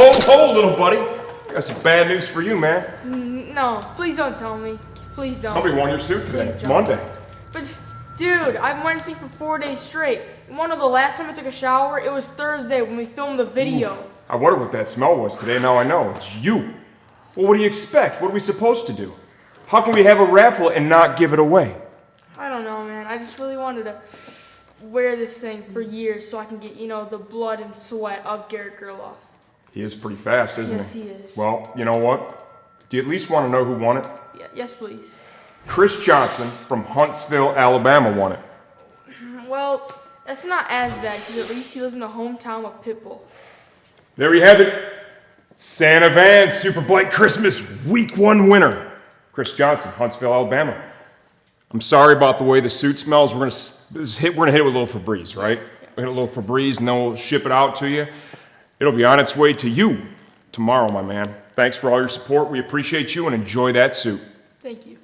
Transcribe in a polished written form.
Ho, little buddy. I got some bad news for you, man. No, please don't tell me. Please don't. Somebody won your suit today. Please It's don't. Monday. But, dude, I've been wearing this thing for 4 days straight. You wanna know the last time I took a shower? It was Thursday when we filmed the video. Oof. I wonder what that smell was today. Now I know. It's you. Well, what do you expect? What are we supposed to do? How can we have a raffle and not give it away? I don't know, man. I just really wanted to wear this thing for years so I can get, the blood and sweat of Garett Gerloff. He is pretty fast, isn't Yes, he? he is. Well, you know what? Do you at least want to know who won it? Yes, please. Chris Johnson from Huntsville, Alabama won it. Well, that's not as bad because at least he lives in the hometown of Pitbull. There you have it. Santa Van Superbike Christmas Week 1 winner. Chris Johnson, Huntsville, Alabama. I'm sorry about the way the suit smells. We're gonna hit it with a little Febreze, right? We'll hit a little Febreze and then we'll ship it out to you. It'll be on its way to you tomorrow, my man. Thanks for all your support. We appreciate you and enjoy that suit. Thank you.